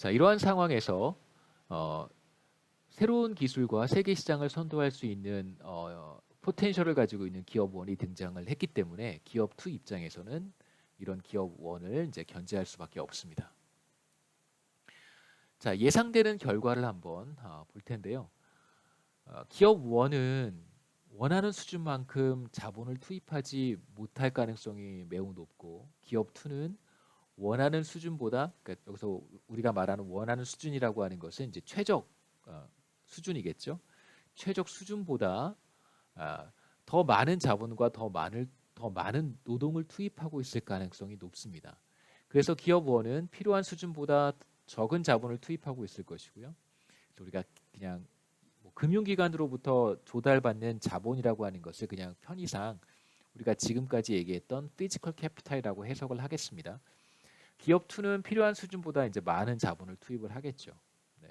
자, 이러한 상황에서 어, 새로운 기술과 세계 시장을 선도할 수 있는 포텐셜을 가지고 있는 기업 1이 등장을 했기 때문에 기업 2 입장에서는 이런 기업 1을 이제 견제할 수밖에 없습니다. 자, 예상되는 결과를 한번 볼 텐데요. 기업 1은 원하는 수준만큼 자본을 투입하지 못할 가능성이 매우 높고, 기업 2는 원하는 수준보다, 그러니까 여기서 우리가 말하는 원하는 수준이라고 하는 것은 이제 최적 수준이겠죠. 최적 수준보다 더 많은 자본과 더 많은 노동을 투입하고 있을 가능성이 높습니다. 그래서 기업 1은 필요한 수준보다 적은 자본을 투입하고 있을 것이고요. 그래서 우리가 그냥 뭐 금융기관으로부터 조달받는 자본이라고 하는 것을 그냥 편의상 우리가 지금까지 얘기했던 피지컬 캐피탈이라고 해석을 하겠습니다. 기업 2는 필요한 수준보다 이제 많은 자본을 투입을 하겠죠. 네.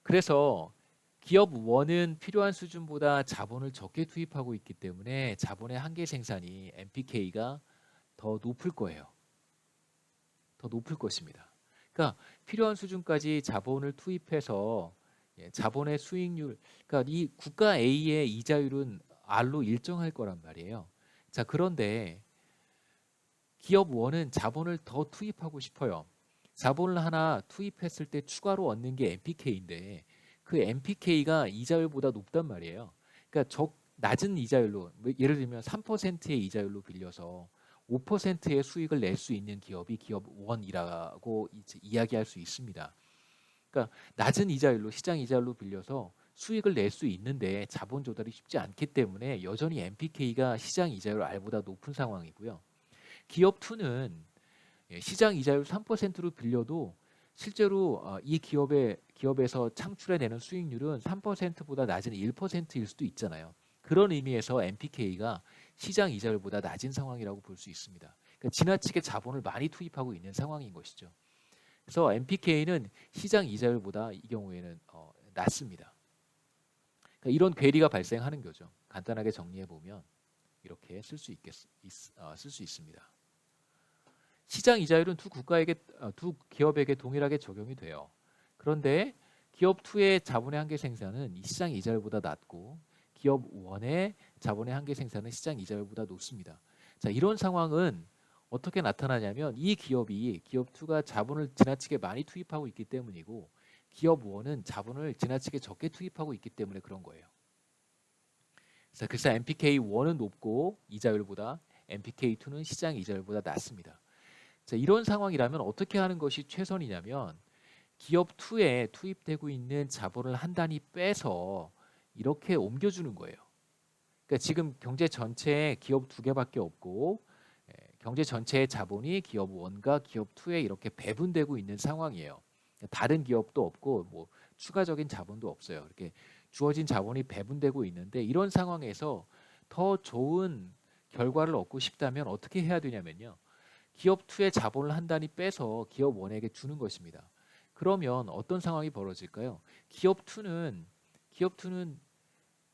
그래서 기업 1은 필요한 수준보다 자본을 적게 투입하고 있기 때문에 자본의 한계 생산이 MPK가 더 높을 거예요. 더 높을 것입니다. 그러니까 필요한 수준까지 자본을 투입해서 자본의 수익률, 그러니까 이 국가 A의 이자율은 R로 일정할 거란 말이에요. 자, 그런데 기업 1은 자본을 더 투입하고 싶어요. 자본을 하나 투입했을 때 추가로 얻는 게 MPK인데 그 MPK가 이자율보다 높단 말이에요. 그러니까 낮은 이자율로, 예를 들면 3%의 이자율로 빌려서 5%의 수익을 낼 수 있는 기업이 기업 1이라고 이야기할 수 있습니다. 그러니까 낮은 이자율로, 시장 이자율로 빌려서 수익을 낼 수 있는데 자본 조달이 쉽지 않기 때문에 여전히 MPK가 시장 이자율 R보다 높은 상황이고요. 기업 2는 시장 이자율 3%로 빌려도 실제로 이 기업에서 창출해내는 수익률은 3%보다 낮은 1%일 수도 있잖아요. 그런 의미에서 MPK가 시장 이자율보다 낮은 상황이라고 볼 수 있습니다. 그러니까 지나치게 자본을 많이 투입하고 있는 상황인 것이죠. 그래서 MPK는 시장 이자율보다 이 경우에는 낮습니다. 그러니까 이런 괴리가 발생하는 거죠. 간단하게 정리해 보면 이렇게 쓸 수 있습니다. 시장 이자율은 두 기업에게 동일하게 적용이 돼요. 그런데 기업 2의 자본의 한계 생산은 이 시장 이자율보다 낮고 기업 1의 자본의 한계 생산은 시장 이자율보다 높습니다. 자, 이런 상황은 어떻게 나타나냐면 이 기업 2가 자본을 지나치게 많이 투입하고 있기 때문이고 기업 1은 자본을 지나치게 적게 투입하고 있기 때문에 그런 거예요. 그래서 MPK 1은 높고 이자율보다, MPK 2는 시장 이자율보다 낮습니다. 자, 이런 상황이라면 어떻게 하는 것이 최선이냐면 기업 2에 투입되고 있는 자본을 한 단위 빼서 이렇게 옮겨주는 거예요. 그러니까 지금 경제 전체에 기업 2개밖에 없고 경제 전체의 자본이 기업 1과 기업 2에 이렇게 배분되고 있는 상황이에요. 다른 기업도 없고 뭐 추가적인 자본도 없어요. 이렇게 주어진 자본이 배분되고 있는데 이런 상황에서 더 좋은 결과를 얻고 싶다면 어떻게 해야 되냐면요. 기업 2의 자본을 한 단위 빼서 기업 1에게 주는 것입니다. 그러면 어떤 상황이 벌어질까요? 기업 2는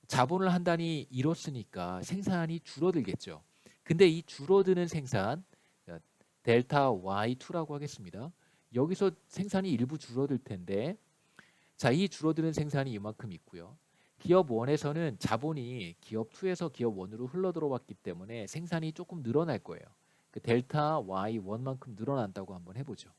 자본을 한 단위 잃었으니까 생산이 줄어들겠죠. 근데 이 줄어드는 생산, 델타 Y2라고 하겠습니다. 여기서 생산이 일부 줄어들 텐데, 자, 이 줄어드는 생산이 이만큼 있고요. 기업 1에서는 자본이 기업 2에서 기업 1으로 흘러 들어왔기 때문에 생산이 조금 늘어날 거예요. 그 델타 Y1만큼 늘어난다고 한번 해보죠.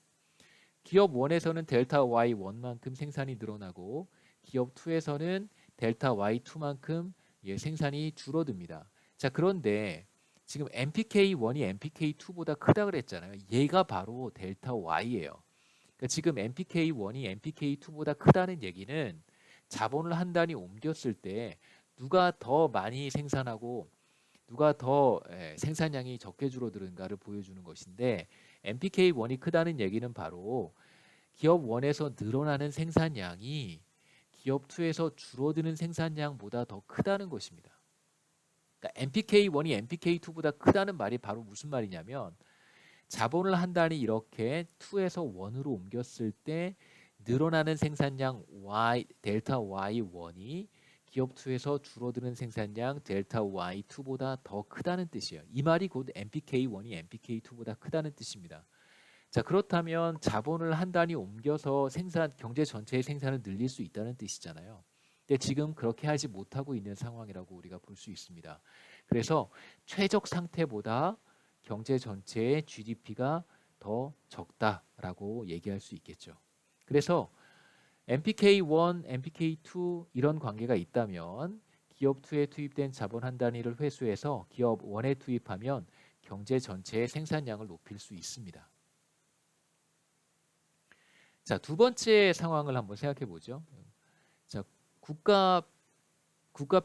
기업 1에서는 델타 Y1만큼 생산이 늘어나고 기업 2에서는 델타 Y2만큼 생산이 줄어듭니다. 자, 그런데 지금 MPK1이 MPK2보다 크다 그랬잖아요. 얘가 바로 델타 Y예요. 그러니까 지금 MPK1이 MPK2보다 크다는 얘기는 자본을 한 단위 옮겼을 때 누가 더 많이 생산하고 누가 더 생산량이 적게 줄어드는가를 보여주는 것인데 MPK1이 크다는 얘기는 바로 기업 1에서 늘어나는 생산량이 기업 2에서 줄어드는 생산량보다 더 크다는 것입니다. 그러니까 MPK1이 MPK2보다 크다는 말이 바로 무슨 말이냐면 자본을 한 단위 이렇게 2에서 1으로 옮겼을 때 늘어나는 생산량 델타 Y1이 기업 2에서 줄어드는 생산량 델타 Y2보다 더 크다는 뜻이에요. 이 말이 곧 MPK1이 MPK2보다 크다는 뜻입니다. 자, 그렇다면 자본을 한 단위 옮겨서 경제 전체의 생산을 늘릴 수 있다는 뜻이잖아요. 근데 지금 그렇게 하지 못하고 있는 상황이라고 우리가 볼 수 있습니다. 그래서 최적 상태보다 경제 전체의 GDP가 더 적다라고 얘기할 수 있겠죠. 그래서 MPK1, MPK2 이런 관계가 있다면 기업 2에 투입된 자본 한 단위를 회수해서 기업 1에 투입하면 경제 전체의 생산량을 높일 수 있습니다. 자, 두 번째 상황을 한번 생각해 보죠. 자, 국가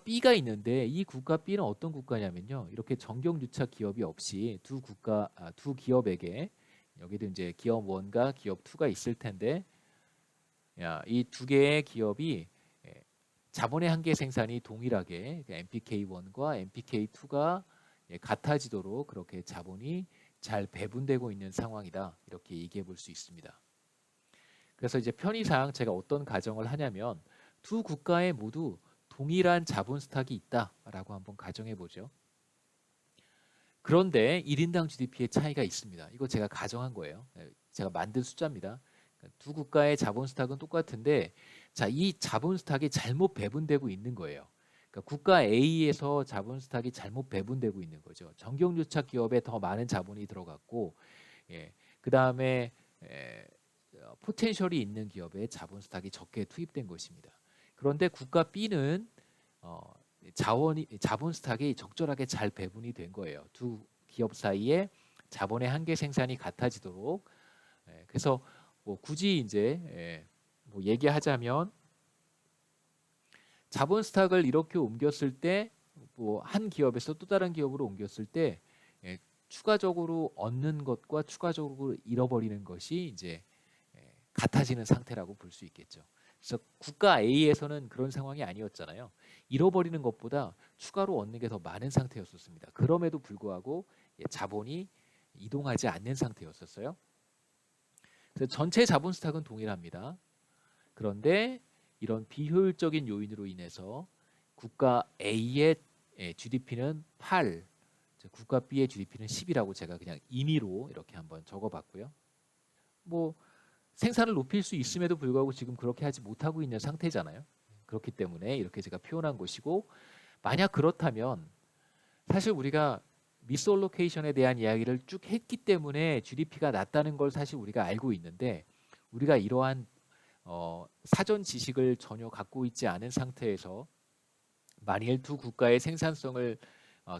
B가 있는데 이 국가 B는 어떤 국가냐면요. 이렇게 정경유착 기업이 없이 두 기업에게 여기도 이제 기업 1과 기업 2가 있을 텐데 이 두 개의 기업이 자본의 한계 생산이 동일하게 MPK1과 MPK2가 같아지도록 그렇게 자본이 잘 배분되고 있는 상황이다. 이렇게 얘기해 볼 수 있습니다. 그래서 이제 편의상 제가 어떤 가정을 하냐면 두 국가에 모두 동일한 자본 스탁이 있다라고 한번 가정해 보죠. 그런데 1인당 GDP의 차이가 있습니다. 이거 제가 가정한 거예요. 제가 만든 숫자입니다. 두 국가의 자본 스탁은 똑같은데 자, 이 자본 스탁이 잘못 배분되고 있는 거예요. 그러니까 국가 A에서 자본 스탁이 잘못 배분되고 있는 거죠. 정경유착 기업에 더 많은 자본이 들어갔고 그 다음에 포텐셜이 있는 기업에 자본 스탁이 적게 투입된 것입니다. 그런데 국가 B는 자본 스탁이 적절하게 잘 배분이 된 거예요. 두 기업 사이에 자본의 한계 생산이 같아지도록. 그래서 뭐 굳이 이제 뭐 얘기하자면 자본 스탁을 이렇게 옮겼을 때 뭐 한 기업에서 또 다른 기업으로 옮겼을 때 추가적으로 얻는 것과 추가적으로 잃어버리는 것이 이제 같아지는 상태라고 볼 수 있겠죠. 그래서 국가 A에서는 그런 상황이 아니었잖아요. 잃어버리는 것보다 추가로 얻는 게 더 많은 상태였었습니다. 그럼에도 불구하고 자본이 이동하지 않는 상태였었어요. 그래서 전체 자본 스탁은 동일합니다. 그런데 이런 비효율적인 요인으로 인해서 국가 A의 GDP는 8, 국가 B의 GDP는 10이라고 제가 그냥 임의로 이렇게 한번 적어봤고요. 뭐 생산을 높일 수 있음에도 불구하고 지금 그렇게 하지 못하고 있는 상태잖아요. 그렇기 때문에 이렇게 제가 표현한 것이고 만약 그렇다면 사실 우리가 미스얼로케이션에 대한 이야기를 쭉 했기 때문에 GDP가 낮다는 걸 사실 우리가 알고 있는데 우리가 이러한 사전 지식을 전혀 갖고 있지 않은 상태에서 만일 두 국가의 생산성을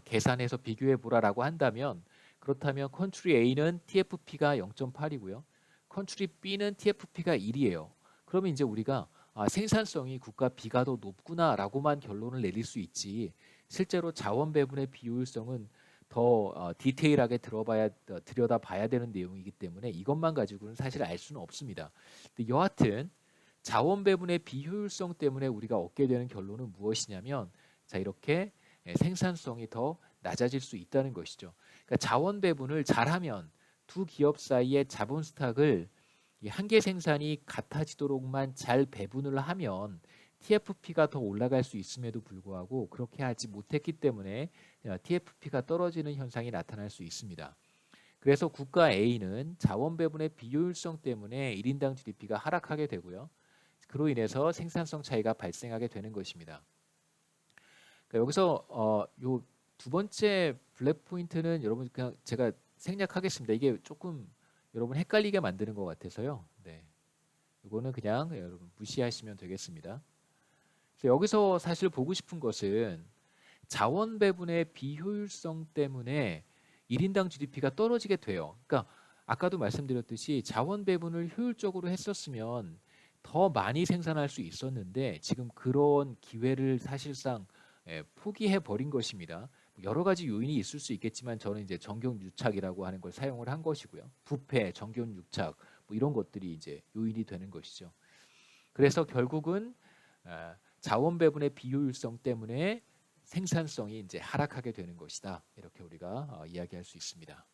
계산해서 비교해 보라라고 한다면 그렇다면 컨트리 A는 TFP가 0.8이고요. 컨트리 B는 TFP가 1이에요. 그러면 이제 우리가 생산성이 국가 B가 더 높구나라고만 결론을 내릴 수 있지 실제로 자원 배분의 비효율성은 더 디테일하게 들여다봐야 되는 내용이기 때문에 이것만 가지고는 사실 알 수는 없습니다. 근데 여하튼 자원 배분의 비효율성 때문에 우리가 얻게 되는 결론은 무엇이냐면 자 이렇게 생산성이 더 낮아질 수 있다는 것이죠. 그러니까 자원 배분을 잘하면 두 기업 사이의 자본 스탁을 한계 생산이 같아지도록만 잘 배분을 하면 TFP가 더 올라갈 수 있음에도 불구하고 그렇게 하지 못했기 때문에 TFP가 떨어지는 현상이 나타날 수 있습니다. 그래서 국가 A는 자원 배분의 비효율성 때문에 1인당 GDP가 하락하게 되고요. 그로 인해서 생산성 차이가 발생하게 되는 것입니다. 그러니까 여기서 요 두 번째 블랙 포인트는 여러분 그냥 제가 생략하겠습니다. 이게 조금 여러분 헷갈리게 만드는 것 같아서요. 네, 이거는 그냥 여러분 무시하시면 되겠습니다. 그래서 여기서 사실 보고 싶은 것은 자원 배분의 비효율성 때문에 1인당 GDP가 떨어지게 돼요. 그러니까 아까도 말씀드렸듯이 자원 배분을 효율적으로 했었으면 더 많이 생산할 수 있었는데 지금 그런 기회를 사실상 포기해 버린 것입니다. 여러 가지 요인이 있을 수 있겠지만 저는 이제 정경유착이라고 하는 걸 사용을 한 것이고요. 부패, 정경유착 뭐 이런 것들이 이제 요인이 되는 것이죠. 그래서 결국은 자원 배분의 비효율성 때문에 생산성이 이제 하락하게 되는 것이다. 이렇게 우리가 이야기할 수 있습니다.